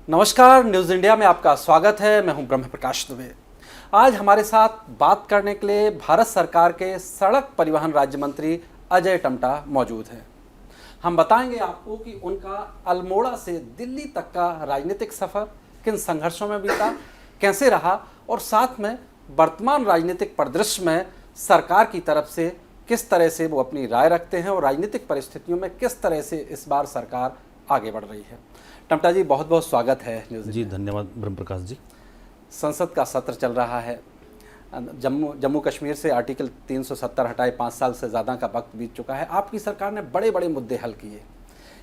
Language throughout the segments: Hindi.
नमस्कार, न्यूज़ इंडिया में आपका स्वागत है। मैं हूं ब्रह्म प्रकाश दुबे। आज हमारे साथ बात करने के लिए भारत सरकार के सड़क परिवहन राज्य मंत्री अजय टम्टा मौजूद हैं। हम बताएंगे आपको कि उनका अल्मोड़ा से दिल्ली तक का राजनीतिक सफ़र किन संघर्षों में बीता, कैसे रहा और साथ में वर्तमान राजनीतिक परिदृश्य में सरकार की तरफ से किस तरह से वो अपनी राय रखते हैं और राजनीतिक परिस्थितियों में किस तरह से इस बार सरकार आगे बढ़ रही है। टम्टा जी, बहुत बहुत स्वागत है न्यूज़। जी धन्यवाद ब्रह्म प्रकाश जी। संसद का सत्र चल रहा है। जम्मू कश्मीर से आर्टिकल 370 हटाए 5 साल से ज़्यादा का वक्त बीत चुका है। आपकी सरकार ने बड़े बड़े मुद्दे हल किए।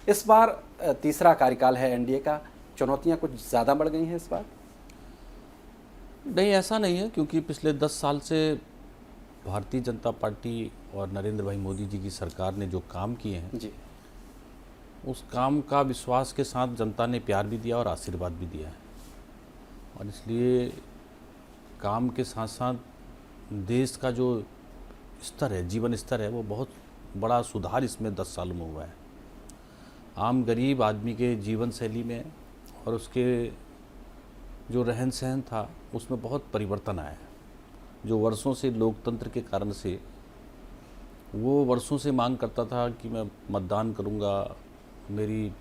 इस बार तीसरा कार्यकाल है एनडीए का, चुनौतियां कुछ ज़्यादा बढ़ गई हैं इस बार? नहीं, ऐसा नहीं है, क्योंकि पिछले 10 साल से भारतीय जनता पार्टी और नरेंद्र भाई मोदी जी की सरकार ने जो काम किए हैं जी, उस काम का विश्वास के साथ जनता ने प्यार भी दिया और आशीर्वाद भी दिया है। और इसलिए काम के साथ साथ देश का जो स्तर है, जीवन स्तर है, वो बहुत बड़ा सुधार इसमें 10 सालों में हुआ है। आम गरीब आदमी के जीवन शैली में और उसके जो रहन सहन था उसमें बहुत परिवर्तन आया है। जो वर्षों से लोकतंत्र के कारण से वो वर्षों से मांग करता था कि मैं मतदान करूंगा, मेरी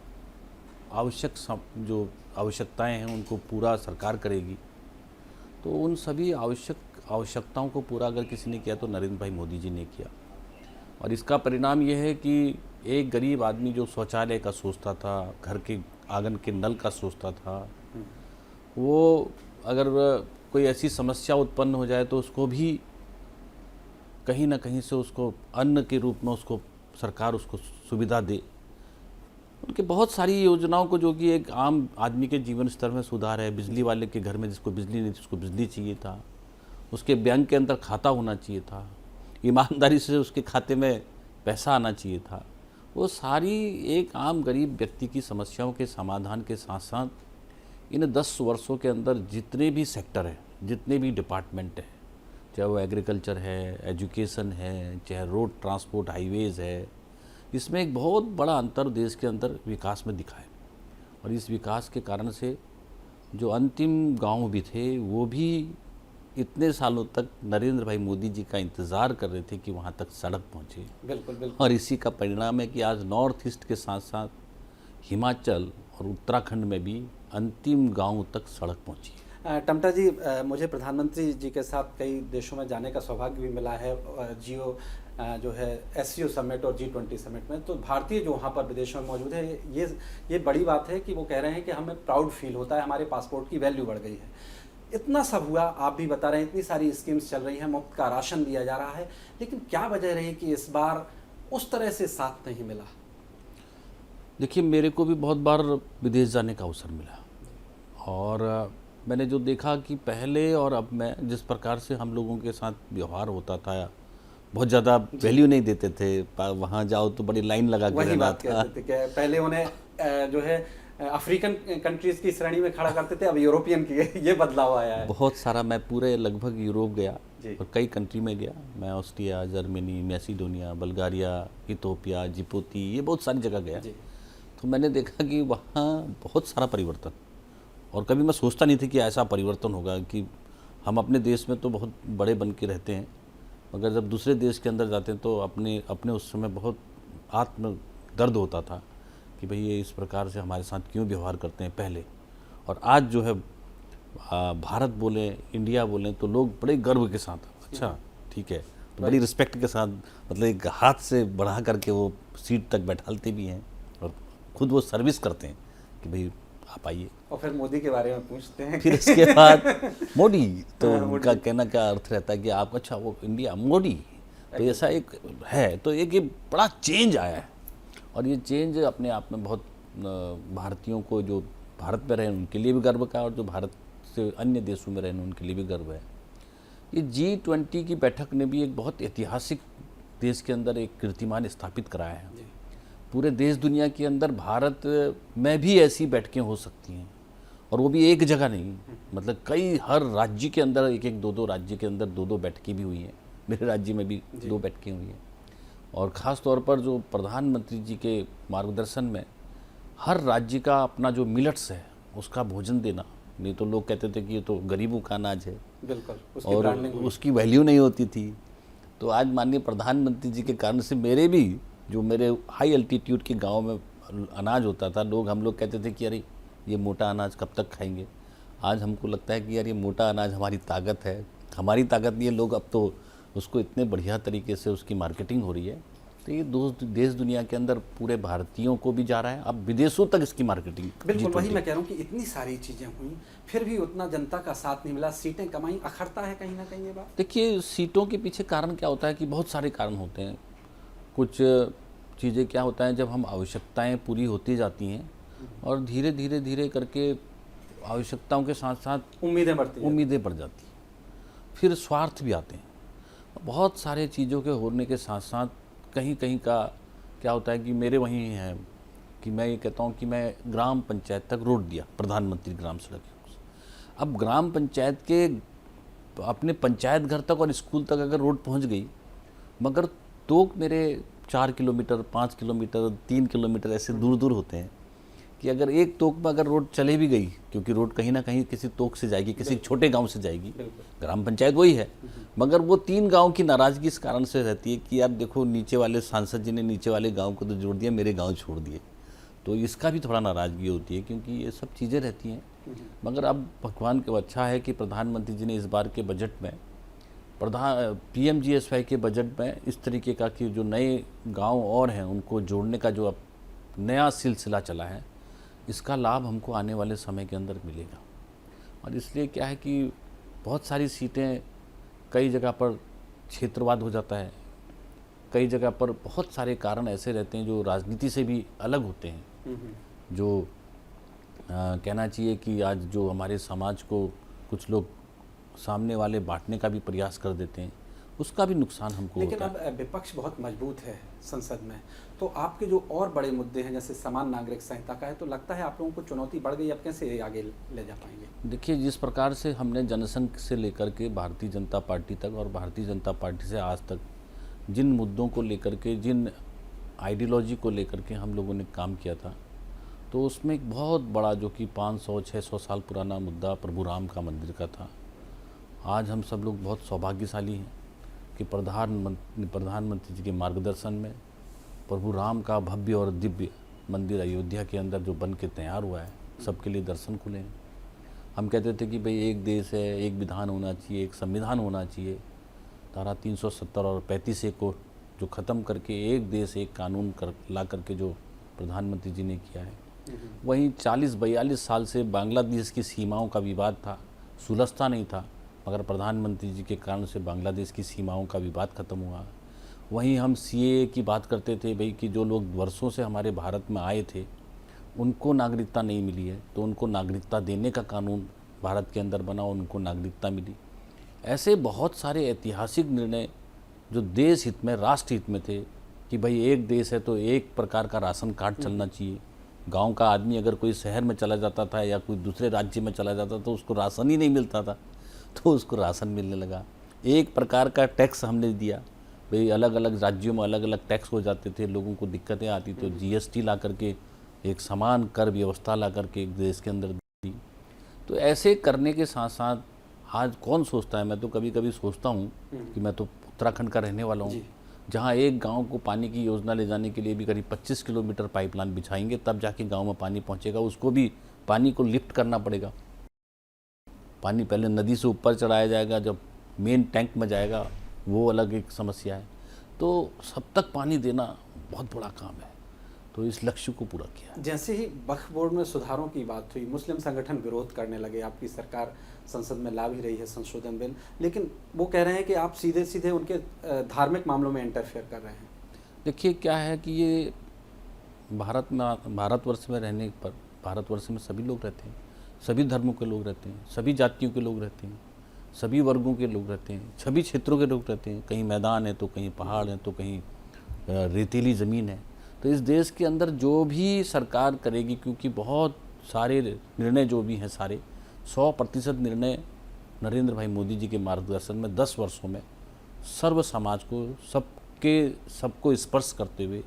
जो आवश्यकताएं हैं उनको पूरा सरकार करेगी, तो उन सभी आवश्यकताओं को पूरा अगर किसी ने किया तो नरेंद्र भाई मोदी जी ने किया। और इसका परिणाम ये है कि एक गरीब आदमी जो शौचालय का सोचता था, घर के आंगन के नल का सोचता था, वो अगर कोई ऐसी समस्या उत्पन्न हो जाए तो उसको भी कहीं ना कहीं से उसको अन्न के रूप में उसको सरकार उसको सुविधा दे। उनके बहुत सारी योजनाओं को, जो कि एक आम आदमी के जीवन स्तर में सुधार है। बिजली वाले के घर में जिसको बिजली नहीं थी उसको बिजली चाहिए था, उसके बैंक के अंदर खाता होना चाहिए था, ईमानदारी से उसके खाते में पैसा आना चाहिए था। वो सारी एक आम गरीब व्यक्ति की समस्याओं के समाधान के साथ साथ इन 10 वर्षों के अंदर जितने भी सेक्टर हैं, जितने भी डिपार्टमेंट हैं, चाहे वो एग्रीकल्चर है, एजुकेशन है, चाहे रोड ट्रांसपोर्ट हाईवेज़ है, इसमें एक बहुत बड़ा अंतर देश के अंदर विकास में दिखा है। और इस विकास के कारण से जो अंतिम गांव भी थे वो भी इतने सालों तक नरेंद्र भाई मोदी जी का इंतज़ार कर रहे थे कि वहां तक सड़क पहुंचे। बिल्कुल बिल्कुल। और इसी का परिणाम है कि आज नॉर्थ ईस्ट के साथ साथ हिमाचल और उत्तराखंड में भी अंतिम गांव तक सड़क पहुंची है। टम्टा जी, मुझे प्रधानमंत्री जी के साथ कई देशों में जाने का सौभाग्य भी मिला है। जियो जो है एससीओ समिट और G20 समिट में, तो भारतीय जो वहाँ पर विदेशों में मौजूद है, ये बड़ी बात है कि वो कह रहे हैं कि हमें प्राउड फील होता है, हमारे पासपोर्ट की वैल्यू बढ़ गई है। इतना सब हुआ, आप भी बता रहे हैं, इतनी सारी स्कीम्स चल रही हैं, मुफ्त का राशन दिया जा रहा है, लेकिन क्या वजह रही कि इस बार उस तरह से साथ नहीं मिला? देखिए, मेरे को भी बहुत बार विदेश जाने का अवसर मिला और मैंने जो देखा कि पहले और अब में जिस प्रकार से हम लोगों के साथ व्यवहार होता था, बहुत ज़्यादा वैल्यू नहीं देते थे। वहाँ जाओ तो बड़ी लाइन लगा के रहना था। पहले उन्हें जो है अफ्रीकन कंट्रीज़ की श्रेणी में खड़ा करते थे, अब यूरोपियन की ये बदलाव आया है। बहुत सारा, मैं पूरे लगभग यूरोप गया और कई कंट्री में गया। मैं Austria, Germany, Macedonia, Bulgaria, Ethiopia, Djibouti, ये बहुत सारी जगह गया। तो मैंने देखा कि वहाँ बहुत सारा परिवर्तन, और कभी मैं सोचता नहीं था कि ऐसा परिवर्तन होगा। कि हम अपने देश में तो बहुत बड़े बन के रहते हैं, मगर जब दूसरे देश के अंदर जाते हैं तो अपने उस समय बहुत आत्म दर्द होता था कि भाई ये इस प्रकार से हमारे साथ क्यों व्यवहार करते हैं पहले। और आज जो है भारत बोलें, इंडिया बोलें, तो लोग बड़े गर्व के साथ, अच्छा ठीक है, तो बड़ी रिस्पेक्ट के साथ, मतलब एक हाथ से बढ़ा करके वो सीट तक बैठालते भी हैं और खुद वो सर्विस करते हैं कि भाई आप आइए। और फिर मोदी के बारे में पूछते हैं। फिर इसके बाद मोदी, तो उनका कहना क्या अर्थ रहता है कि आप, अच्छा वो इंडिया मोदी, तो ऐसा एक है। तो एक ये बड़ा चेंज आया है और ये चेंज अपने आप में बहुत भारतीयों को, जो भारत में रहे उनके लिए भी गर्व का, और जो भारत से अन्य देशों में रहे उनके लिए भी गर्व है। ये G20 की बैठक ने भी एक बहुत ऐतिहासिक देश के अंदर एक कीर्तिमान स्थापित कराया है। पूरे देश दुनिया के अंदर भारत में भी ऐसी बैठकें हो सकती हैं, और वो भी एक जगह नहीं, मतलब कई, हर राज्य के अंदर एक एक दो राज्य के अंदर दो बैठकें भी हुई हैं। मेरे राज्य में भी 2 बैठकें हुई हैं। और ख़ास तौर पर जो प्रधानमंत्री जी के मार्गदर्शन में हर राज्य का अपना जो मिलट्स है, उसका भोजन देना। नहीं तो लोग कहते थे कि ये तो गरीबों का अनाज है, बिल्कुल, उसकी और ब्रांडिंग हुई। उसकी वैल्यू नहीं होती थी। तो आज माननीय प्रधानमंत्री जी के कारण से मेरे भी जो मेरे हाई अल्टीट्यूड के गांव में अनाज होता था, हम लोग कहते थे कि अरे ये मोटा अनाज कब तक खाएंगे। आज हमको लगता है कि यार ये मोटा अनाज हमारी ताकत है, हमारी ताकत नहीं है। लोग अब तो उसको इतने बढ़िया तरीके से उसकी मार्केटिंग हो रही है, तो ये देश दुनिया के अंदर पूरे भारतीयों को भी जा रहा है, अब विदेशों तक इसकी मार्केटिंग। बिल्कुल, वही मैं कह रहा हूँ कि इतनी सारी चीज़ें हुई, फिर भी उतना जनता का साथ नहीं मिला, सीटें कमाई, अखरता है कहीं ना कहीं ये बात। देखिए, सीटों के पीछे कारण क्या होता है कि बहुत सारे कारण होते हैं। कुछ चीज़ें क्या होता है, जब हम आवश्यकताएं पूरी होती जाती हैं और धीरे धीरे धीरे करके आवश्यकताओं के साथ साथ उम्मीदें बढ़ती हैं। उम्मीदें बढ़ जाती हैं, फिर स्वार्थ भी आते हैं। बहुत सारे चीज़ों के होने के साथ साथ कहीं कहीं का क्या होता है कि मेरे वहीं है कि मैं ये कहता हूँ कि मैं ग्राम पंचायत तक रोड दिया, प्रधानमंत्री ग्राम सड़क योजना। अब ग्राम पंचायत के अपने पंचायत घर तक और स्कूल तक अगर रोड पहुँच गई, मगर तोक मेरे 4 किलोमीटर, 5 किलोमीटर, 3 किलोमीटर ऐसे दूर दूर होते हैं कि अगर एक तोक में अगर रोड चले भी गई, क्योंकि रोड कहीं ना कहीं किसी तोक से जाएगी, किसी छोटे गांव से जाएगी, ग्राम पंचायत वही है, मगर वो 3 गांव की नाराज़गी इस कारण से रहती है कि यार देखो, नीचे वाले सांसद जी ने नीचे वाले गांव को तो जोड़ दिया, मेरे गांव छोड़ दिए। तो इसका भी थोड़ा नाराज़गी होती है, क्योंकि ये सब चीज़ें रहती हैं। मगर अब भगवान को अच्छा है कि प्रधानमंत्री जी ने इस बार के बजट में PMGSY के बजट में इस तरीके का कि जो नए गांव और हैं उनको जोड़ने का जो अब नया सिलसिला चला है, इसका लाभ हमको आने वाले समय के अंदर मिलेगा। और इसलिए क्या है कि बहुत सारी सीटें कई जगह पर क्षेत्रवाद हो जाता है, कई जगह पर बहुत सारे कारण ऐसे रहते हैं जो राजनीति से भी अलग होते हैं, जो कहना चाहिए कि आज जो हमारे समाज को कुछ लोग सामने वाले बांटने का भी प्रयास कर देते हैं, उसका भी नुकसान हमको लेकिन होता है। अब विपक्ष बहुत मजबूत है संसद में, तो आपके जो और बड़े मुद्दे हैं जैसे समान नागरिक संहिता का है, तो लगता है आप लोगों को चुनौती बढ़ गई, अब कैसे आगे ले जा पाएंगे? देखिए, जिस प्रकार से हमने जनसंघ से लेकर के भारतीय जनता पार्टी तक और भारतीय जनता पार्टी से आज तक जिन मुद्दों को लेकर के, जिन आइडियोलॉजी को लेकर के हम लोगों ने काम किया था, तो उसमें एक बहुत बड़ा जो कि 500-600 साल पुराना मुद्दा प्रभु राम का मंदिर का था। आज हम सब लोग बहुत सौभाग्यशाली हैं कि प्रधानमंत्री जी के मार्गदर्शन में प्रभु राम का भव्य और दिव्य मंदिर अयोध्या के अंदर जो बन के तैयार हुआ है, सबके लिए दर्शन खुले हैं। हम कहते थे कि भाई एक देश है, एक विधान होना चाहिए, एक संविधान होना चाहिए। धारा 370 और 35A को जो ख़त्म करके एक देश एक कानून ला करके जो प्रधानमंत्री जी ने किया है, वहीं 40-42 साल से बांग्लादेश की सीमाओं का विवाद था, सुलझता नहीं था, मगर प्रधानमंत्री जी के कारण से बांग्लादेश की सीमाओं का विवाद खत्म हुआ। वहीं हम CAA की बात करते थे भाई कि जो लोग वर्षों से हमारे भारत में आए थे उनको नागरिकता नहीं मिली है, तो उनको नागरिकता देने का कानून भारत के अंदर बना, उनको नागरिकता मिली। ऐसे बहुत सारे ऐतिहासिक निर्णय जो देश हित में, राष्ट्र हित में थे कि भाई एक देश है तो एक प्रकार का राशन कार्ड चलना चाहिए। गांव का आदमी अगर कोई शहर में चला जाता था या कोई दूसरे राज्य में चला जाता तो उसको राशन ही नहीं मिलता था, तो उसको राशन मिलने लगा। एक प्रकार का टैक्स हमने दिया, भाई अलग अलग राज्यों में अलग अलग टैक्स हो जाते थे, लोगों को दिक्कतें आती, तो GST ला करके एक समान कर व्यवस्था ला करके एक देश के अंदर दी। तो ऐसे करने के साथ साथ आज कौन सोचता है, मैं तो कभी कभी सोचता हूँ कि मैं तो उत्तराखंड का रहने वाला हूँ, जहाँ एक गांव को पानी की योजना ले जाने के लिए भी करीब 25 किलोमीटर पाइपलाइन बिछाएंगे तब जाके गांव में पानी पहुँचेगा। उसको भी पानी को लिफ्ट करना पड़ेगा, पानी पहले नदी से ऊपर चढ़ाया जाएगा, जब मेन टैंक में जाएगा वो अलग एक समस्या है। तो सब तक पानी देना बहुत बड़ा काम है, तो इस लक्ष्य को पूरा किया। जैसे ही वक्फ बोर्ड में सुधारों की बात हुई, मुस्लिम संगठन विरोध करने लगे, आपकी सरकार संसद में ला भी रही है संशोधन बिल, लेकिन वो कह रहे हैं कि आप सीधे सीधे उनके धार्मिक मामलों में इंटरफेयर कर रहे हैं। देखिए, क्या है कि ये भारतवर्ष में रहने पर, भारतवर्ष में सभी लोग रहते हैं, सभी धर्मों के लोग रहते हैं, सभी जातियों के लोग रहते हैं, सभी वर्गों के लोग रहते हैं, सभी क्षेत्रों के लोग रहते हैं। कहीं मैदान है तो कहीं पहाड़ है तो कहीं रेतीली ज़मीन है। तो इस देश के अंदर जो भी सरकार करेगी, क्योंकि बहुत सारे निर्णय जो भी हैं, सारे 100% निर्णय नरेंद्र भाई मोदी जी के मार्गदर्शन में 10 वर्षों में सर्व समाज को, सबको स्पर्श करते हुए,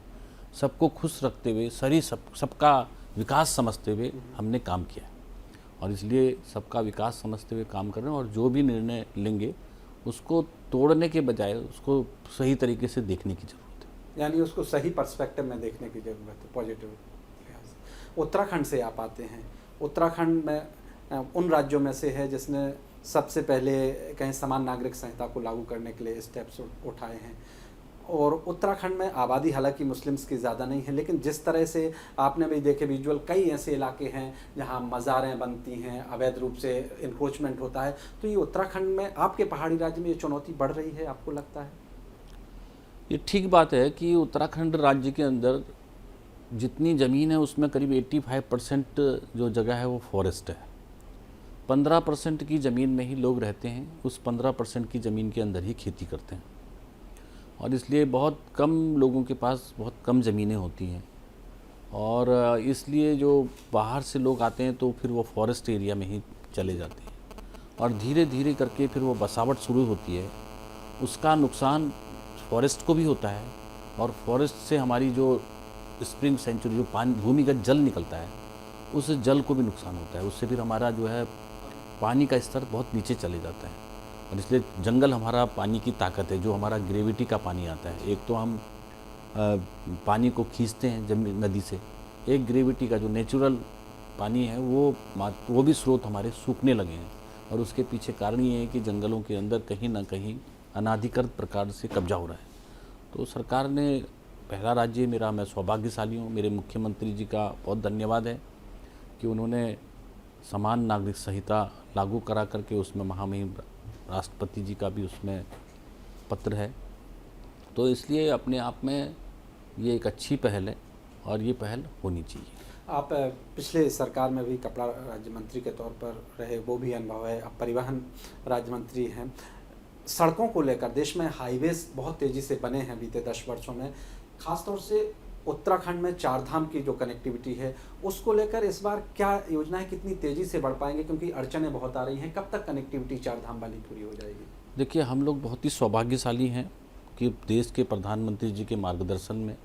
सबको खुश रखते हुए, सबका विकास समझते हुए हमने काम किया। और इसलिए सबका विकास समझते हुए काम कर रहे हैं और जो भी निर्णय लेंगे उसको तोड़ने के बजाय उसको सही तरीके से देखने की ज़रूरत है। यानी उसको सही पर्सपेक्टिव में देखने की ज़रूरत है, पॉजिटिव लिहाज। उत्तराखंड से आप आते हैं, उत्तराखंड में उन राज्यों में से है जिसने सबसे पहले कहीं समान नागरिक संहिता को लागू करने के लिए स्टेप्स उठाए हैं। और उत्तराखंड में आबादी हालांकि मुस्लिम्स की ज़्यादा नहीं है, लेकिन जिस तरह से आपने भी देखे विजुअल, कई ऐसे इलाके हैं जहां मज़ारें बनती हैं, अवैध रूप से इंक्रोचमेंट होता है। तो ये उत्तराखंड में आपके पहाड़ी राज्य में ये चुनौती बढ़ रही है, आपको लगता है? ये ठीक बात है कि उत्तराखंड राज्य के अंदर जितनी ज़मीन है उसमें करीब 85% जो जगह है वो फॉरेस्ट है। 15% की ज़मीन में ही लोग रहते हैं, उस 15% की ज़मीन के अंदर ही खेती करते हैं और इसलिए बहुत कम लोगों के पास बहुत कम ज़मीनें होती हैं और इसलिए जो बाहर से लोग आते हैं तो फिर वो फॉरेस्ट एरिया में ही चले जाते हैं और धीरे धीरे करके फिर वो बसावट शुरू होती है। उसका नुकसान फॉरेस्ट को भी होता है और फॉरेस्ट से हमारी जो स्प्रिंग सेंचुरी, जो पानी भूमिगत जल निकलता है, उस जल को भी नुकसान होता है। उससे फिर हमारा जो है पानी का स्तर बहुत नीचे चले जाता है और इसलिए जंगल हमारा पानी की ताकत है, जो हमारा ग्रेविटी का पानी आता है। एक तो हम पानी को खींचते हैं जमीन नदी से, एक ग्रेविटी का जो नेचुरल पानी है वो भी स्रोत हमारे सूखने लगे हैं और उसके पीछे कारण ये है कि जंगलों के अंदर कहीं ना कहीं अनाधिकृत प्रकार से कब्जा हो रहा है। तो सरकार ने पहला राज्य मेरा, मैं सौभाग्यशाली हूँ, मेरे मुख्यमंत्री जी का बहुत धन्यवाद है कि उन्होंने समान नागरिक संहिता लागू करा करके उसमें महामहिम राष्ट्रपति जी का भी उसमें पत्र है। तो इसलिए अपने आप में ये एक अच्छी पहल है और ये पहल होनी चाहिए। आप पिछले सरकार में भी कपड़ा राज्य मंत्री के तौर पर रहे, वो भी अनुभव है। अब परिवहन राज्य मंत्री हैं। सड़कों को लेकर देश में हाईवेज बहुत तेज़ी से बने हैं बीते 10 वर्षों में, खासतौर से उत्तराखंड में चारधाम की जो कनेक्टिविटी है उसको लेकर इस बार क्या योजना है, कितनी तेज़ी से बढ़ पाएंगे, क्योंकि अड़चनें बहुत आ रही हैं, कब तक कनेक्टिविटी चारधाम वाली पूरी हो जाएगी? देखिए, हम लोग बहुत ही सौभाग्यशाली हैं कि देश के प्रधानमंत्री जी के मार्गदर्शन में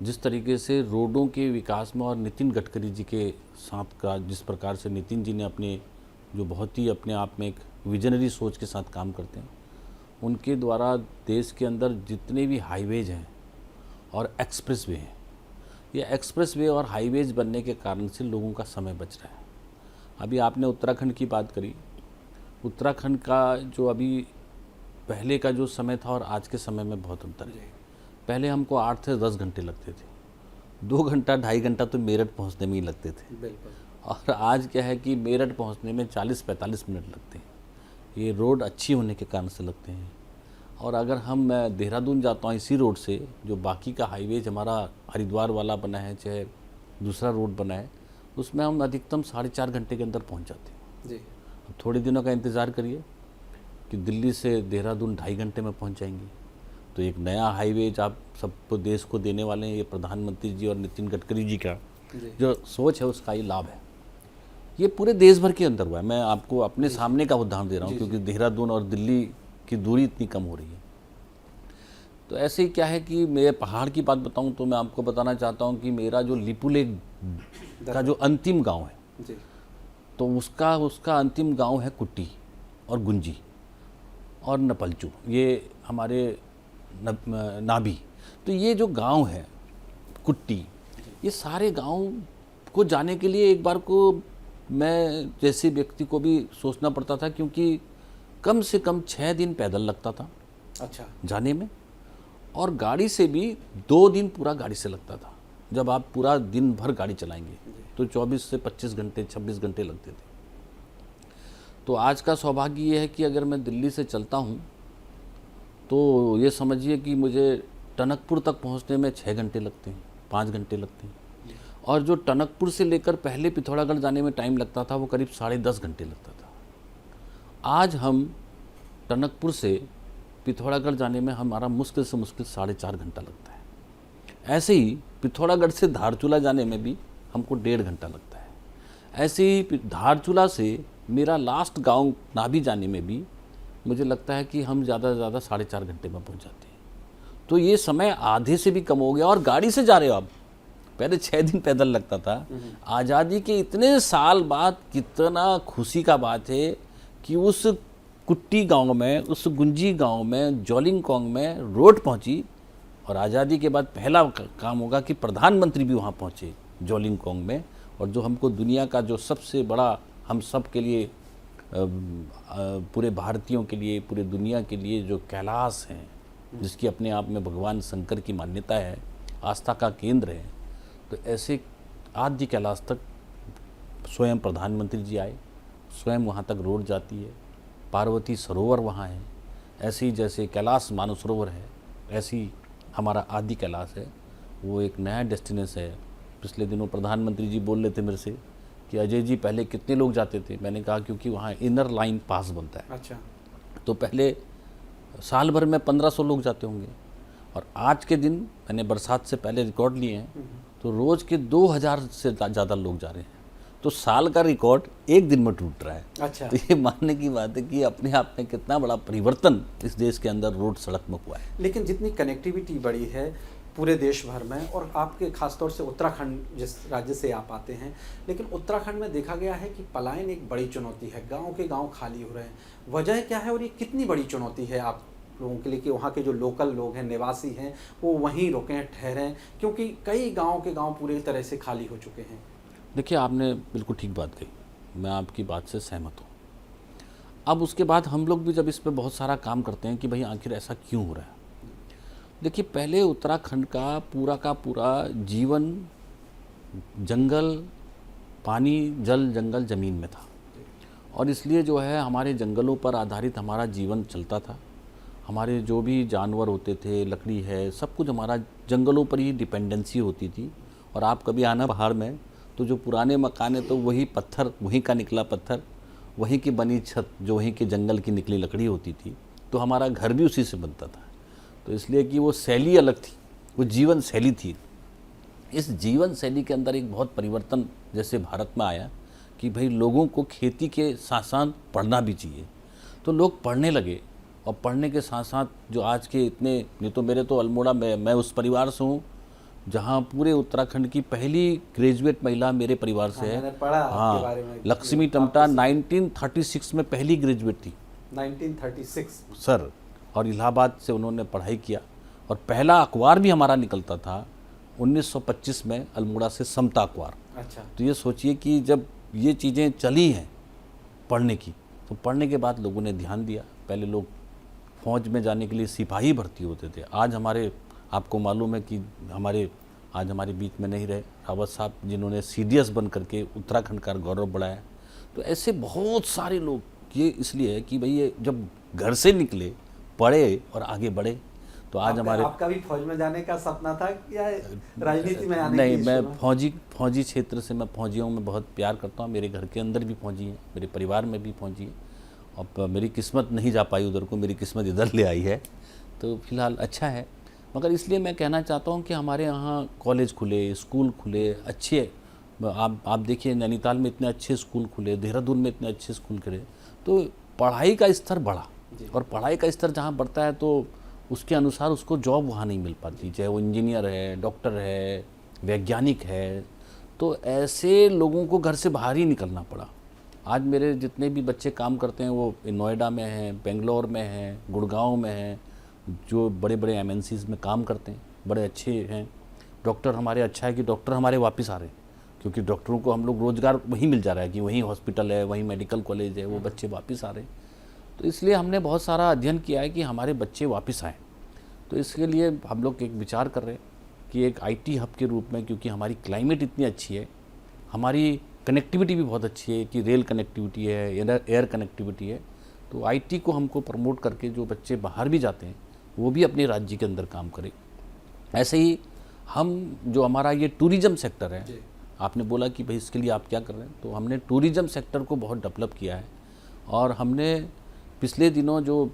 जिस तरीके से रोडों के विकास में और नितिन गडकरी जी के साथ का जिस प्रकार से नितिन जी ने अपने जो बहुत ही अपने आप में एक विजनरी सोच के साथ काम करते हैं, उनके द्वारा देश के अंदर जितने भी हाईवेज हैं और एक्सप्रेसवे हैं, ये एक्सप्रेसवे और हाईवेज बनने के कारण से लोगों का समय बच रहा है। अभी आपने उत्तराखंड की बात करी, उत्तराखंड का जो अभी पहले का जो समय था और आज के समय में बहुत अंतर है। पहले हमको 8 से 10 घंटे लगते थे, 2 घंटा 2.5 घंटा तो मेरठ पहुंचने में ही लगते थे। बिल्कुल। और आज क्या है कि मेरठ पहुंचने में 40-45 मिनट लगते हैं। ये रोड अच्छी होने के कारण से लगते हैं। और अगर हम देहरादून जाता हूँ इसी रोड से, जो बाकी का हाईवेज हमारा हरिद्वार वाला बना है चाहे दूसरा रोड बना है, उसमें हम अधिकतम 4.5 घंटे के अंदर पहुँच जाते हैं जी। अब थोड़े दिनों का इंतज़ार करिए कि दिल्ली से देहरादून 2.5 घंटे में पहुँच जाएंगे। तो एक नया हाईवेज आप सबको देश को देने वाले हैं। ये प्रधानमंत्री जी और नितिन गडकरी जी का जो सोच है उसका ही लाभ है। ये पूरे देश भर के अंदर हुआ है। मैं आपको अपने सामने का उदाहरण दे रहा हूँ क्योंकि देहरादून और दिल्ली की दूरी इतनी कम हो रही है। तो ऐसे ही क्या है कि मैं पहाड़ की बात बताऊं तो मैं आपको बताना चाहता हूं कि मेरा जो लिपुलेख का जो अंतिम गांव है जी। तो उसका अंतिम गांव है कुट्टी और गुंजी और नपलचू, ये हमारे नाभी। तो ये जो गांव है कुट्टी, ये सारे गांव को जाने के लिए एक बार को मैं जैसे व्यक्ति को भी सोचना पड़ता था, क्योंकि कम से कम 6 दिन पैदल लगता था अच्छा जाने में, और गाड़ी से भी 2 दिन पूरा गाड़ी से लगता था। जब आप पूरा दिन भर गाड़ी चलाएंगे तो 24 से 25 घंटे 26 घंटे लगते थे। तो आज का सौभाग्य ये है कि अगर मैं दिल्ली से चलता हूँ तो ये समझिए कि मुझे टनकपुर तक पहुँचने में 6 घंटे लगते हैं, 5 घंटे लगते हैं। और जो टनकपुर से लेकर पहले पिथौरागढ़ जाने में टाइम लगता था वो करीब 10.5 घंटे लगता था। आज हम टनकपुर से पिथौरागढ़ जाने में हमारा मुश्किल से मुश्किल 4.5 घंटा लगता है। ऐसे ही पिथौरागढ़ से धारचूला जाने में भी हमको 1.5 घंटा लगता है। ऐसे ही धारचूला से मेरा लास्ट गांव नाभी जाने में भी मुझे लगता है कि हम ज़्यादा से ज़्यादा 4.5 घंटे में पहुंच जाते हैं। तो ये समय आधे से भी कम हो गया। और गाड़ी से जा रहे हो आप पहले 6 दिन पैदल लगता था। आज़ादी के इतने साल बाद कितना खुशी का बात है कि उस कुट्टी गांव में, उस गुंजी गांव में, जोलिंगकोंग में रोड पहुंची। और आज़ादी के बाद पहला काम होगा कि प्रधानमंत्री भी वहां पहुंचे जोलिंगकोंग में। और जो हमको दुनिया का जो सबसे बड़ा, हम सब के लिए, पूरे भारतीयों के लिए, पूरे दुनिया के लिए जो कैलाश है, जिसकी अपने आप में भगवान शंकर की मान्यता है, आस्था का केंद्र है, तो ऐसे आदि कैलाश तक स्वयं प्रधानमंत्री जी आए, स्वयं वहाँ तक रोड जाती है। पार्वती सरोवर वहाँ है, ऐसे ही जैसे कैलाश मानसरोवर है, ऐसी हमारा आदि कैलाश है, वो एक नया डेस्टिनेशन है। पिछले दिनों प्रधानमंत्री जी बोल रहे थे मेरे से कि अजय जी पहले कितने लोग जाते थे। मैंने कहा क्योंकि वहाँ इनर लाइन पास बनता है। अच्छा। तो पहले साल भर में 1500 लोग जाते होंगे, और आज के दिन मैंने बरसात से पहले रिकॉर्ड लिए हैं, तो रोज़ के 2000 से ज़्यादा लोग जा रहे हैं। तो साल का रिकॉर्ड एक दिन में टूट रहा है। अच्छा। तो ये मानने की बात है कि अपने आप में कितना बड़ा परिवर्तन इस देश के अंदर रोड सड़क में हुआ है। लेकिन जितनी कनेक्टिविटी बढ़ी है पूरे देश भर में, और आपके खासतौर से उत्तराखंड जिस राज्य से आप आते हैं, लेकिन उत्तराखंड में देखा गया है कि पलायन एक बड़ी चुनौती है। गांव के गांव खाली हो रहे हैं, वजह क्या है और ये कितनी बड़ी चुनौती है आप लोगों के लिए कि वहाँ के जो लोकल लोग हैं, निवासी हैं, वो वहीं रुकें, ठहरें, क्योंकि कई गाँव के गाँव पूरी तरह से खाली हो चुके हैं। देखिए, आपने बिल्कुल ठीक बात कही, मैं आपकी बात से सहमत हूँ। अब उसके बाद हम लोग भी जब इस पर बहुत सारा काम करते हैं कि भाई आखिर ऐसा क्यों हो रहा है। देखिए, पहले उत्तराखंड का पूरा जीवन जंगल, पानी, जल, जंगल, ज़मीन में था, और इसलिए जो है हमारे जंगलों पर आधारित हमारा जीवन चलता था। हमारे जो भी जानवर होते थे, लकड़ी है, सब कुछ हमारा जंगलों पर ही डिपेंडेंसी होती थी। और आप कभी आना पहाड़ में, तो जो पुराने मकान है तो वही पत्थर, वहीं का निकला पत्थर, वहीं की बनी छत, जो वहीं के जंगल की निकली लकड़ी होती थी, तो हमारा घर भी उसी से बनता था। तो इसलिए कि वो शैली अलग थी, वो जीवन शैली थी। इस जीवन शैली के अंदर एक बहुत परिवर्तन जैसे भारत में आया कि भाई लोगों को खेती के साथ साथ पढ़ना भी चाहिए, तो लोग पढ़ने लगे। और पढ़ने के साथ साथ जो आज के इतने, नहीं तो मेरे तो अल्मोड़ा में, मैं उस परिवार से हूँ जहाँ पूरे उत्तराखंड की पहली ग्रेजुएट महिला मेरे परिवार से है। मैंने पढ़ा आपके बारे में। लक्ष्मी टम्टा 1936 में पहली ग्रेजुएट थी। 1936 सर। और इलाहाबाद से उन्होंने पढ़ाई किया, और पहला अखबार भी हमारा निकलता था 1925 में अल्मोड़ा से, समता अखबार। अच्छा। तो ये सोचिए कि जब ये चीज़ें चली हैं पढ़ने की, तो पढ़ने के बाद लोगों ने ध्यान दिया। पहले लोग फौज में जाने के लिए सिपाही भर्ती होते थे। आज हमारे, आपको मालूम है कि आज हमारे बीच में नहीं रहे रावत साहब, जिन्होंने CDS बन करके उत्तराखंड का गौरव बढ़ाया। तो ऐसे बहुत सारे लोग, ये इसलिए है कि भाई ये जब घर से निकले, पढ़े और आगे बढ़े। तो आज हमारे, आपका भी फौज में जाने का सपना था या राजनीति में आने नहीं, की? मैं फौजी क्षेत्र से, मैं फौजियों में बहुत प्यार करता हूँ। मेरे घर के अंदर भी फौजी हैं, मेरे परिवार में भी फौजी हैं। अब मेरी किस्मत नहीं जा पाई उधर को, मेरी किस्मत इधर ले आई है, तो फिलहाल अच्छा है। मगर इसलिए मैं कहना चाहता हूँ कि हमारे यहाँ कॉलेज खुले, स्कूल खुले, अच्छे। आप देखिए, नैनीताल में इतने अच्छे स्कूल खुले, देहरादून में इतने अच्छे स्कूल खुले, तो पढ़ाई का स्तर बढ़ा। और पढ़ाई का स्तर जहाँ बढ़ता है तो उसके अनुसार उसको जॉब वहाँ नहीं मिल पाती, चाहे वो इंजीनियर है, डॉक्टर है, वैज्ञानिक है। तो ऐसे लोगों को घर से बाहर ही निकलना पड़ा। आज मेरे जितने भी बच्चे काम करते हैं वो नोएडा में हैं, बेंगलोर में हैं, गुड़गांव में हैं, जो बड़े बड़े MNCs में काम करते हैं, बड़े अच्छे हैं। डॉक्टर हमारे, अच्छा है कि डॉक्टर हमारे वापस आ रहे हैं, क्योंकि डॉक्टरों को हम लोग रोज़गार वहीं मिल जा रहा है कि वहीं हॉस्पिटल है, वहीं मेडिकल कॉलेज है, वो बच्चे वापस आ रहे हैं। तो इसलिए हमने बहुत सारा अध्ययन किया है कि हमारे बच्चे वापस आएँ। तो इसके लिए हम लोग एक विचार कर रहे हैं कि एक IT हब के रूप में, क्योंकि हमारी क्लाइमेट इतनी अच्छी है, हमारी कनेक्टिविटी भी बहुत अच्छी है कि रेल कनेक्टिविटी है, एयर कनेक्टिविटी है, तो IT को हमको प्रमोट करके जो बच्चे बाहर भी जाते हैं वो भी अपने राज्य के अंदर काम करें। ऐसे ही हम, जो हमारा ये टूरिज़्म सेक्टर है, आपने बोला कि भाई इसके लिए आप क्या कर रहे हैं, तो हमने टूरिज़्म सेक्टर को बहुत डेवलप किया है। और हमने पिछले दिनों जो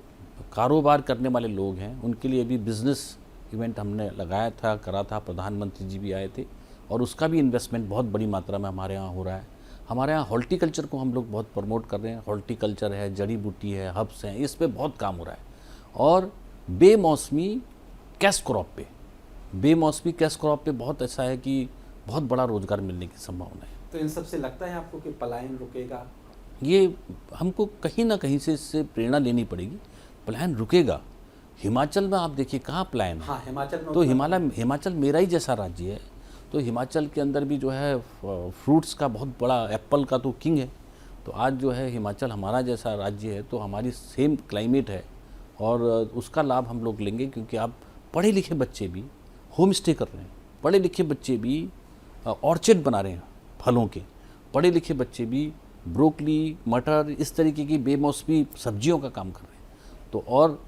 कारोबार करने वाले लोग हैं उनके लिए भी बिज़नेस इवेंट हमने लगाया था, करा था, प्रधानमंत्री जी भी आए थे, और उसका भी इन्वेस्टमेंट बहुत बड़ी मात्रा में हमारे यहाँ हो रहा है। हमारे यहाँ हॉर्टिकल्चर को हम लोग बहुत प्रमोट कर रहे हैं। हॉर्टिकल्चर है, जड़ी बूटी है, हब्स हैं, इस पे बहुत काम हो रहा है। और बेमौसमी कैश क्रॉप पे बहुत ऐसा है कि बहुत बड़ा रोजगार मिलने की संभावना है। तो इन सबसे लगता है आपको कि पलायन रुकेगा? ये हमको कहीं ना कहीं से इससे प्रेरणा लेनी पड़ेगी, पलायन रुकेगा। हिमाचल में आप देखिए कहाँ पलायन है। हाँ, हिमाचल में तो हिमाचल मेरा ही जैसा राज्य है, तो हिमाचल के अंदर भी जो है फ्रूट्स का बहुत बड़ा, एप्पल का तो किंग है। तो आज जो है हिमाचल हमारा जैसा राज्य है, तो हमारी सेम क्लाइमेट है और उसका लाभ हम लोग लेंगे, क्योंकि आप पढ़े लिखे बच्चे भी होम स्टे कर रहे हैं, पढ़े लिखे बच्चे भी ऑर्चर्ड बना रहे हैं फलों के, पढ़े लिखे बच्चे भी ब्रोकली, मटर, इस तरीके की बेमौसमी सब्जियों का काम कर रहे हैं। तो और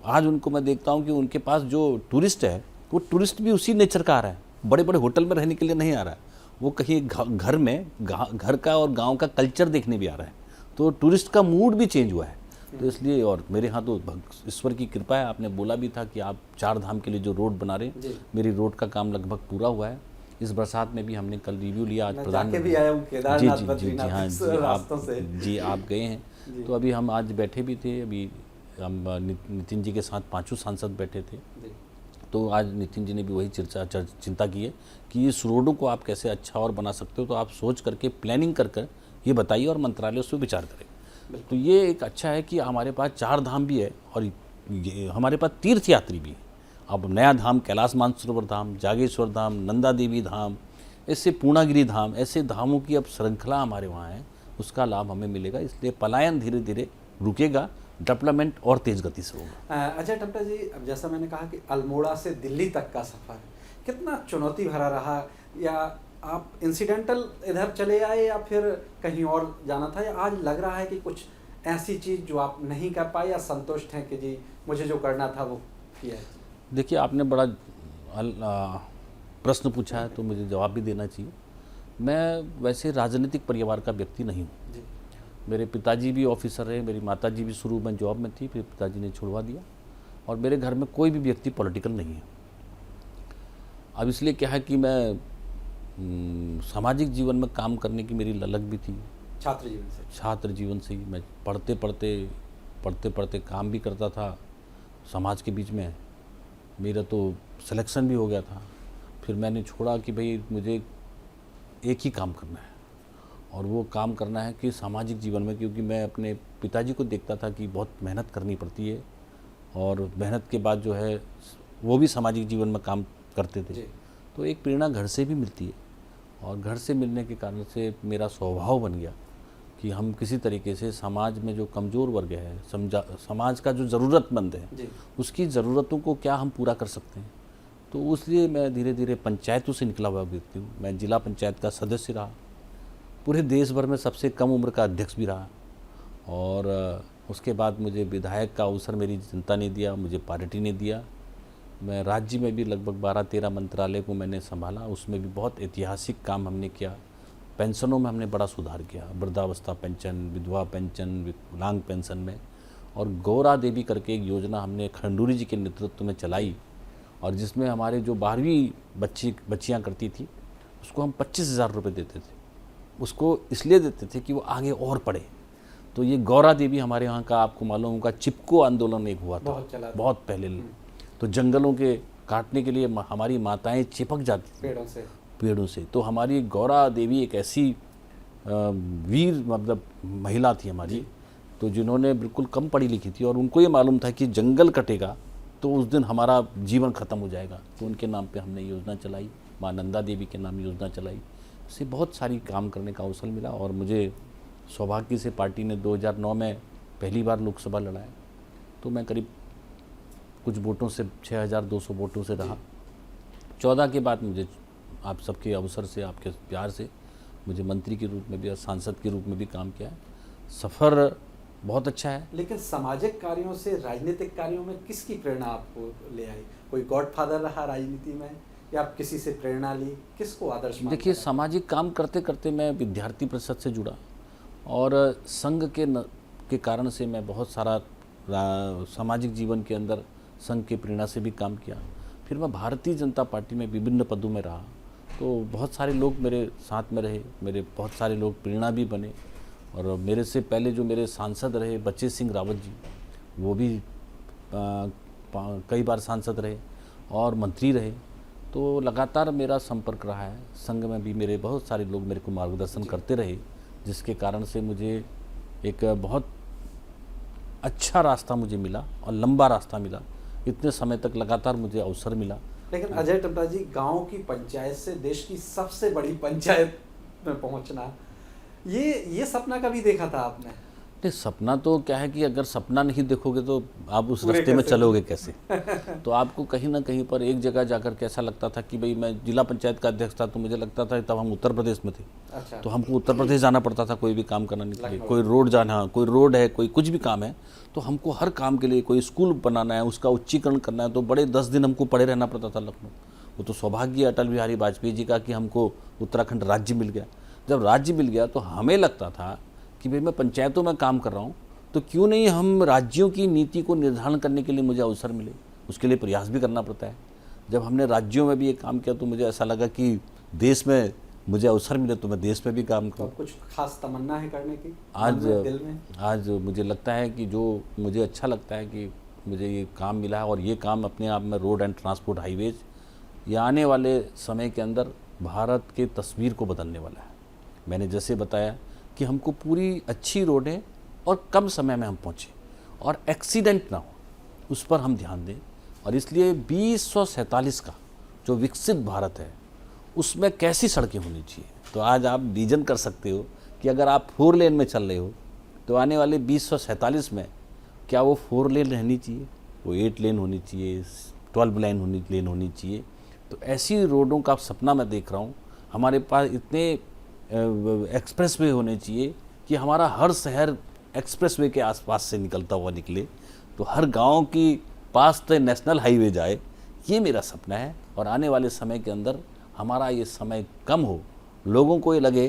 आज उनको मैं देखता हूँ कि उनके पास जो टूरिस्ट है, वो टूरिस्ट भी उसी नेचर का आ रहा है, बड़े बड़े होटल में रहने के लिए नहीं आ रहा है, वो कहीं घर में घर का और गांव का कल्चर देखने भी आ रहा है। तो टूरिस्ट का मूड भी चेंज हुआ है। तो इसलिए, और मेरे यहाँ तो ईश्वर की कृपा है, आपने बोला भी था कि आप 4 धाम के लिए जो रोड बना रहे हैं, मेरी रोड का काम लगभग पूरा हुआ है। इस बरसात में भी हमने कल रिव्यू लिया, आज प्रधानमंत्री भी आया हूँ केदारनाथ, जी हाँ जी, आप गए हैं। तो अभी हम आज बैठे भी थे, अभी हम नितिन जी के साथ 5 सांसद बैठे थे। तो आज नितिन जी ने भी वही चिंता की है कि इस रोडों को आप कैसे अच्छा और बना सकते हो, तो आप सोच करके प्लानिंग कर ये बताइए और मंत्रालय उस पर विचार करें। तो ये एक अच्छा है कि हमारे पास 4 धाम भी है और हमारे पास तीर्थ यात्री भी है। अब नया धाम कैलाश मानसरोवर धाम, जागेश्वर धाम, नंदा देवी धाम, ऐसे पूर्णागिरी धाम, ऐसे धामों की अब श्रृंखला हमारे वहाँ है, उसका लाभ हमें मिलेगा। इसलिए पलायन धीरे धीरे रुकेगा, डेवलपमेंट और तेज गति से होगा। अजय टम्टा जी, अब जैसा मैंने कहा कि अल्मोड़ा से दिल्ली तक का सफ़र कितना चुनौती भरा रहा, या आप इंसिडेंटल इधर चले आए या फिर कहीं और जाना था, या आज लग रहा है कि कुछ ऐसी चीज़ जो आप नहीं कर पाए या संतुष्ट हैं कि जी मुझे जो करना था वो किया है? देखिए, आपने बड़ा प्रश्न पूछा है तो मुझे जवाब भी देना चाहिए। मैं वैसे राजनीतिक परिवार का व्यक्ति नहीं हूँ। मेरे पिताजी भी ऑफिसर रहे, मेरी माताजी भी शुरू में जॉब में थी, फिर पिताजी ने छुड़वा दिया, और मेरे घर में कोई भी व्यक्ति पॉलिटिकल नहीं है। अब इसलिए क्या है कि मैं सामाजिक जीवन में काम करने की मेरी ललक भी थी, छात्र जीवन से ही मैं पढ़ते पढ़ते काम भी करता था समाज के बीच में। मेरा तो सिलेक्शन भी हो गया था। फिर मैंने छोड़ा कि भाई मुझे एक ही काम करना है, और वो काम करना है कि सामाजिक जीवन में, क्योंकि मैं अपने पिताजी को देखता था कि बहुत मेहनत करनी पड़ती है, और मेहनत के बाद जो है वो भी सामाजिक जीवन में काम करते थे। तो एक प्रेरणा घर से भी मिलती है, और घर से मिलने के कारण से मेरा स्वभाव बन गया कि हम किसी तरीके से समाज में जो कमज़ोर वर्ग है, समाज का जो ज़रूरतमंद है, उसकी ज़रूरतों को क्या हम पूरा कर सकते हैं। तो इसलिए मैं धीरे धीरे पंचायतों से निकला हुआ व्यक्ति हूँ। मैं जिला पंचायत का सदस्य रहा, पूरे देश भर में सबसे कम उम्र का अध्यक्ष भी रहा, और उसके बाद मुझे विधायक का अवसर मेरी जनता ने दिया, मुझे पार्टी ने दिया। मैं राज्य में भी लगभग 12-13 मंत्रालय को मैंने संभाला, उसमें भी बहुत ऐतिहासिक काम हमने किया। पेंशनों में हमने बड़ा सुधार किया, वृद्धावस्था पेंशन, विधवा पेंशन, विकलांग पेंशन में, और गौरा देवी करके एक योजना हमने खंडूरी जी के नेतृत्व में चलाई, और जिसमें हमारे जो 12वीं बच्चियाँ करती थी उसको हम 25,000 रुपये देते थे। उसको इसलिए देते थे कि वो आगे और पढ़े। तो ये गौरा देवी हमारे यहाँ का, आपको मालूम होगा, चिपको आंदोलन एक हुआ था बहुत पहले। तो जंगलों के काटने के लिए हमारी माताएं चिपक जाती थी पेड़ों से। तो हमारी गौरा देवी एक ऐसी वीर मतलब महिला थी हमारी, तो जिन्होंने बिल्कुल कम पढ़ी लिखी थी, और उनको ये मालूम था कि जंगल कटेगा तो उस दिन हमारा जीवन ख़त्म हो जाएगा। तो उनके नाम पे हमने योजना चलाई, माँ नंदा देवी के नाम योजना चलाई। इससे बहुत सारी काम करने का अवसर मिला, और मुझे सौभाग्य से पार्टी ने 2009 में पहली बार लोकसभा लड़ाया, तो मैं करीब कुछ वोटों से 6,200 वोटों से रहा। 14 के बाद मुझे आप सबके अवसर से, आपके प्यार से मुझे मंत्री के रूप में भी और सांसद के रूप में भी काम किया है। सफ़र बहुत अच्छा है। लेकिन सामाजिक कार्यों से राजनीतिक कार्यों में किसकी प्रेरणा आपको ले आई? कोई गॉडफादर रहा राजनीति में, या आप किसी से प्रेरणा ली? किसको आदर्श मानते हैं? देखिए, सामाजिक काम करते करते मैं विद्यार्थी परिषद से जुड़ा, और संघ के कारण से मैं बहुत सारा सामाजिक जीवन के अंदर संघ की प्रेरणा से भी काम किया। फिर मैं भारतीय जनता पार्टी में विभिन्न पदों में रहा, तो बहुत सारे लोग मेरे साथ में रहे, मेरे बहुत सारे लोग प्रेरणा भी बने। और मेरे से पहले जो मेरे सांसद रहे बच्चे सिंह रावत जी, वो भी कई बार सांसद रहे और मंत्री रहे। तो लगातार मेरा संपर्क रहा है। संघ में भी मेरे बहुत सारे लोग मेरे को मार्गदर्शन करते रहे, जिसके कारण से मुझे एक बहुत अच्छा रास्ता मुझे मिला और लंबा रास्ता मिला। इतने समय तक लगातार मुझे अवसर मिला। लेकिन अजय टम्टा जी, गांव की पंचायत से देश की सबसे बड़ी पंचायत में पहुंचना, ये सपना कभी देखा था आपने? नहीं, सपना तो क्या है कि अगर सपना नहीं देखोगे तो आप उस रास्ते में चलोगे कैसे? तो आपको कहीं ना कहीं पर एक जगह जाकर के ऐसा लगता था कि भाई, मैं जिला पंचायत का अध्यक्ष था तो मुझे लगता था, तब हम उत्तर प्रदेश में थे। अच्छा। तो हमको उत्तर प्रदेश जाना पड़ता था कोई भी काम करने के लिए। कोई रोड जाना, कोई रोड है, कोई कुछ भी काम है, तो हमको हर काम के लिए, कोई स्कूल बनाना है, उसका उच्चीकरण करना है, तो बड़े 10 दिन हमको पड़े रहना पड़ता था लखनऊ। वो तो सौभाग्य अटल बिहारी वाजपेयी जी का कि हमको उत्तराखंड राज्य मिल गया। जब राज्य मिल गया तो हमें लगता था कि भाई, मैं पंचायतों में काम कर रहा हूँ, तो क्यों नहीं हम राज्यों की नीति को निर्धारण करने के लिए मुझे अवसर मिले। उसके लिए प्रयास भी करना पड़ता है। जब हमने राज्यों में भी एक काम किया तो मुझे ऐसा लगा कि देश में मुझे अवसर मिले तो मैं देश में भी काम करूँ। तो कुछ खास तमन्ना है करने की आज मुझे लगता है कि जो मुझे अच्छा लगता है कि मुझे ये काम मिला है, और ये काम अपने आप में रोड एंड ट्रांसपोर्ट हाईवेज, ये आने वाले समय के अंदर भारत के तस्वीर को बदलने वाला है। मैंने जैसे बताया कि हमको पूरी अच्छी रोडें और कम समय में हम पहुँचे और एक्सीडेंट ना हो, उस पर हम ध्यान दें। और इसलिए 2047 का जो विकसित भारत है, उसमें कैसी सड़कें होनी चाहिए, तो आज आप विजन कर सकते हो कि अगर आप 4 लेन में चल रहे हो तो आने वाले 2047 में क्या वो 4 लेन रहनी चाहिए, वो 8 लेन होनी चाहिए, 12 लेन होनी चाहिए। तो ऐसी रोडों का सपना मैं देख रहा हूँ। हमारे पास इतने एक्सप्रेस वे होने चाहिए कि हमारा हर शहर एक्सप्रेस वे के आसपास से निकलता हुआ निकले, तो हर गांव की पास तक नेशनल हाईवे जाए। ये मेरा सपना है। और आने वाले समय के अंदर हमारा ये समय कम हो, लोगों को ये लगे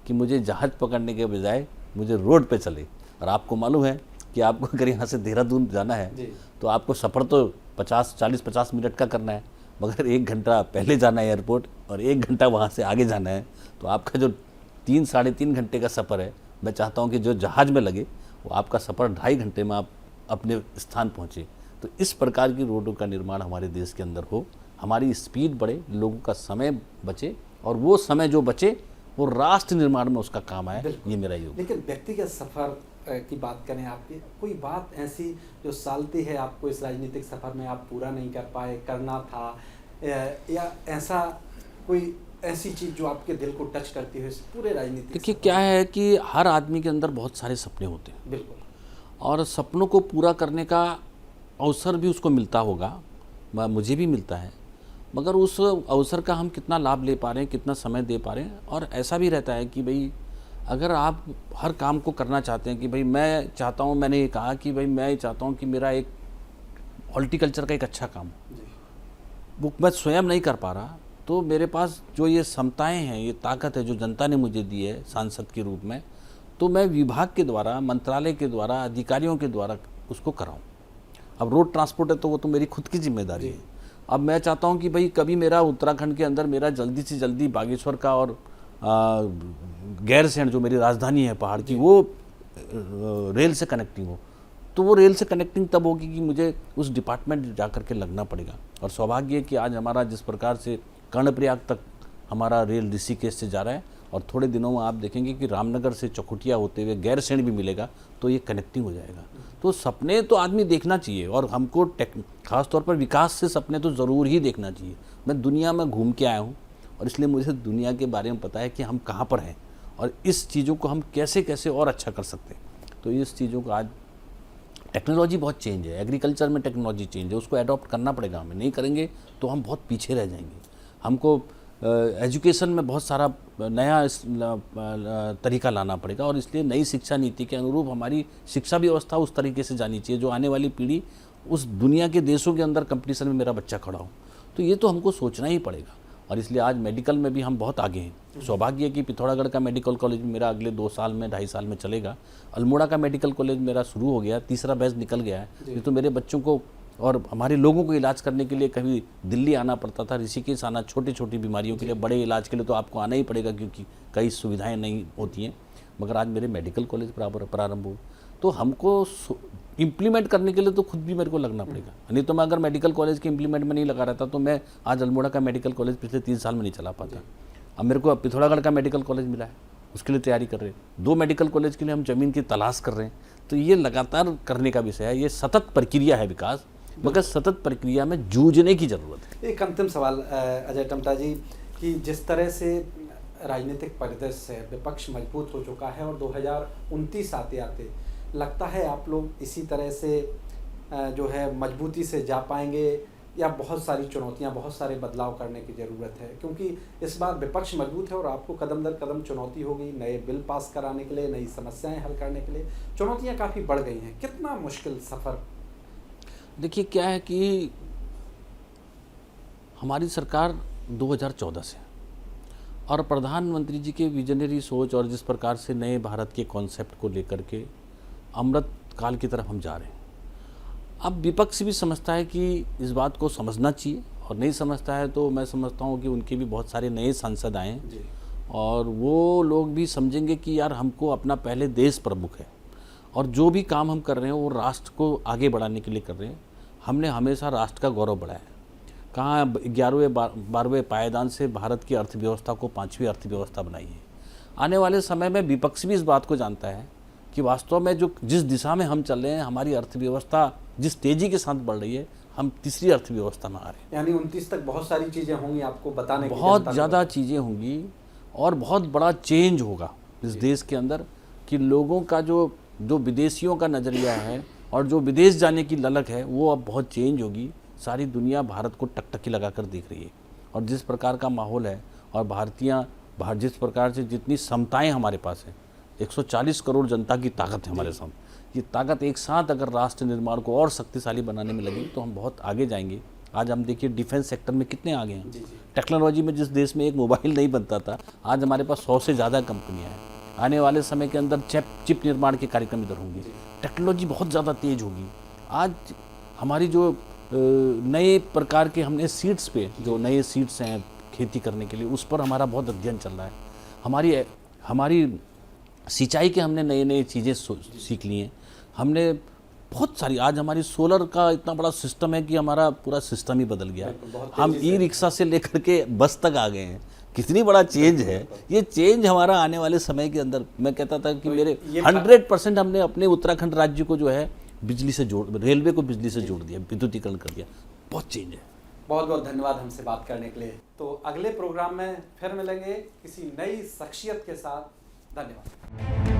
कि मुझे जहाज़ पकड़ने के बजाय मुझे रोड पे चले। और आपको मालूम है कि आपको अगर यहाँ से देहरादून जाना है तो आपको सफ़र तो 40-50 मिनट का करना है, मगर 1 घंटा पहले जाना है एयरपोर्ट और 1 घंटा वहाँ से आगे जाना है। तो आपका जो 3-3.5 घंटे का सफ़र है, मैं चाहता हूँ कि जो जहाज़ में लगे वो आपका सफ़र 2.5 घंटे में आप अपने स्थान पहुँचे। तो इस प्रकार की रोडों का निर्माण हमारे देश के अंदर हो, हमारी स्पीड बढ़े, लोगों का समय बचे, और वो समय जो बचे वो राष्ट्र निर्माण में उसका काम आए। ये मेरा योग। लेकिन व्यक्तिगत सफ़र की बात करें, आपकी कोई बात ऐसी जो सालती है आपको इस राजनीतिक सफ़र में आप पूरा नहीं कर पाए, करना था, या ऐसा कोई ऐसी चीज़ जो आपके दिल को टच करती है इस पूरे राजनीतिक? देखिए, क्या है कि हर आदमी के अंदर बहुत सारे सपने होते हैं। बिल्कुल। और सपनों को पूरा करने का अवसर भी उसको मिलता होगा, मुझे भी मिलता है, मगर उस अवसर का हम कितना लाभ ले पा रहे हैं, कितना समय दे पा रहे हैं। और ऐसा भी रहता है कि भाई, अगर आप हर काम को करना चाहते हैं कि भाई मैं चाहता हूँ, मैंने ये कहा कि भाई मैं चाहता हूँ कि मेरा एक हॉर्टिकल्चर का एक अच्छा काम हो, वो मैं स्वयं नहीं कर पा रहा, तो मेरे पास जो ये क्षमताएं हैं, ये ताकत है जो जनता ने मुझे दी है सांसद के रूप में, तो मैं विभाग के द्वारा, मंत्रालय के द्वारा, अधिकारियों के द्वारा उसको कराऊँ। अब रोड ट्रांसपोर्ट है तो वो तो मेरी खुद की जिम्मेदारी है। अब मैं चाहता हूँ कि भाई कभी मेरा उत्तराखंड के अंदर मेरा जल्दी से जल्दी बागेश्वर का और गैरसैंण जो मेरी राजधानी है पहाड़ की, वो रेल से कनेक्टिंग हो, तो वो रेल से कनेक्टिंग तब होगी कि मुझे उस डिपार्टमेंट जा कर के लगना पड़ेगा। और सौभाग्य है कि आज हमारा जिस प्रकार से कर्णप्रयाग तक हमारा रेल ऋषिकेश से जा रहा है, और थोड़े दिनों में आप देखेंगे कि रामनगर से चौखुटिया होते हुए गैरसैंण भी मिलेगा, तो ये कनेक्टिंग हो जाएगा। तो सपने तो आदमी देखना चाहिए, और हमको खास तौर पर विकास से सपने तो ज़रूर ही देखना चाहिए। मैं दुनिया में घूम के आया हूँ, और इसलिए मुझे दुनिया के बारे में पता है कि हम कहाँ पर हैं और इस चीज़ों को हम कैसे कैसे और अच्छा कर सकते हैं। तो इस चीज़ों को आज टेक्नोलॉजी बहुत चेंज है, एग्रीकल्चर में टेक्नोलॉजी चेंज है, उसको अडॉप्ट करना पड़ेगा हमें। नहीं करेंगे तो हम बहुत पीछे रह जाएंगे। हमको एजुकेशन में बहुत सारा नया तरीका लाना पड़ेगा, और इसलिए नई शिक्षा नीति के अनुरूप हमारी शिक्षा व्यवस्था उस तरीके से जानी चाहिए जो आने वाली पीढ़ी उस दुनिया के देशों के अंदर कंपटीशन में मेरा बच्चा खड़ा हो। तो ये तो हमको सोचना ही पड़ेगा। और इसलिए आज मेडिकल में भी हम बहुत आगे हैं। सौभाग्य है कि पिथौरागढ़ का मेडिकल कॉलेज मेरा अगले 2 साल में 2.5 साल में चलेगा। अल्मोड़ा का मेडिकल कॉलेज मेरा शुरू हो गया, 3रा बैच निकल गया है। ये तो मेरे बच्चों को और हमारे लोगों को इलाज करने के लिए कभी दिल्ली आना पड़ता था, ऋषिकेश आना, छोटी छोटी बीमारियों के लिए। बड़े इलाज के लिए तो आपको आना ही पड़ेगा क्योंकि कई सुविधाएं नहीं होती हैं। मगर आज मेरे मेडिकल कॉलेज प्रारंभ हो, तो हमको इम्प्लीमेंट करने के लिए तो खुद भी मेरे को लगना पड़ेगा। नहीं तो मैं अगर मेडिकल कॉलेज के इम्प्लीमेंट में नहीं लगा रहता तो मैं आज अल्मोड़ा का मेडिकल कॉलेज पिछले 3 साल में नहीं चला पाता। अब मेरे को पिथौरागढ़ का मेडिकल कॉलेज मिला है, उसके लिए तैयारी कर रहे हैं। 2 मेडिकल कॉलेज के लिए हम ज़मीन की तलाश कर रहे हैं। तो ये लगातार करने का विषय है, ये सतत प्रक्रिया है विकास, मगर सतत प्रक्रिया में जूझने की ज़रूरत है। एक अंतिम सवाल अजय टम्टा जी, कि जिस तरह से राजनीतिक परिदृश्य है, विपक्ष मजबूत हो चुका है और 2029 आते आते लगता है आप लोग इसी तरह से जो है मजबूती से जा पाएंगे, या बहुत सारी चुनौतियां, बहुत सारे बदलाव करने की ज़रूरत है? क्योंकि इस बार विपक्ष मजबूत है और आपको कदम दर कदम चुनौती होगी, नए बिल पास कराने के लिए, नई समस्याएं हल करने के लिए चुनौतियां काफ़ी बढ़ गई हैं। कितना मुश्किल सफ़र? देखिए क्या है कि हमारी सरकार 2014 से, और प्रधानमंत्री जी के विजनरी सोच और जिस प्रकार से नए भारत के कॉन्सेप्ट को लेकर के अमृत काल की तरफ हम जा रहे हैं। अब विपक्ष भी समझता है कि इस बात को समझना चाहिए, और नहीं समझता है तो मैं समझता हूँ कि उनके भी बहुत सारे नए सांसद आए हैं और वो लोग भी समझेंगे कि यार हमको अपना पहले देश प्रमुख है, और जो भी काम हम कर रहे हैं वो राष्ट्र को आगे बढ़ाने के लिए कर रहे हैं। हमने हमेशा राष्ट्र का गौरव बढ़ाया है। कहाँ 11वें 12वें पायदान से भारत की अर्थव्यवस्था को 5वीं अर्थव्यवस्था बनाई है। आने वाले समय में विपक्ष भी इस बात को जानता है कि वास्तव में जिस दिशा में हम चल रहे हैं, हमारी अर्थव्यवस्था जिस तेज़ी के साथ बढ़ रही है, हम तीसरी अर्थव्यवस्था में आ रहे हैं। यानी 29 तक बहुत सारी चीज़ें होंगी आपको बताने की, बहुत ज़्यादा चीज़ें होंगी और बहुत बड़ा चेंज होगा इस देश के अंदर, कि लोगों का जो विदेशियों का नज़रिया है और जो विदेश जाने की ललक है वो अब बहुत चेंज होगी। सारी दुनिया भारत को टकटकी लगा कर देख रही है, और जिस प्रकार का माहौल है और जिस प्रकार से जितनी क्षमताएँ हमारे पास हैं, 140 करोड़ जनता की ताकत है हमारे सामने। ये ताकत एक साथ अगर राष्ट्र निर्माण को और शक्तिशाली बनाने में लगी तो हम बहुत आगे जाएंगे। आज हम देखिए डिफेंस सेक्टर में कितने आगे हैं। टेक्नोलॉजी में जिस देश में एक मोबाइल नहीं बनता था, आज हमारे पास 100 से ज़्यादा कंपनियां हैं। आने वाले समय के अंदर चिप निर्माण के कार्यक्रम इधर होंगे। टेक्नोलॉजी बहुत ज़्यादा तेज होगी। आज हमारी जो नए प्रकार के हमने सीड्स पे, जो नए सीड्स हैं खेती करने के लिए, उस पर हमारा बहुत अध्ययन चल रहा है। हमारी सिंचाई के हमने नए चीज़ें सीख ली हैं। हमने बहुत सारी, आज हमारी सोलर का इतना बड़ा सिस्टम है कि हमारा पूरा सिस्टम ही बदल गया। हम ई-रिक्शा से लेकर के बस तक आ गए हैं। कितनी बड़ा चेंज है ये। चेंज हमारा आने वाले समय के अंदर, मैं कहता था कि मेरे 100% हमने अपने उत्तराखंड राज्य को जो है बिजली से रेलवे को बिजली से जोड़ दिया, विद्युतीकरण कर दिया। बहुत चेंज है। बहुत बहुत धन्यवाद हमसे बात करने के लिए। तो अगले प्रोग्राम में फिर मिलेंगे किसी नई शख्सियत के साथ। धन्यवाद।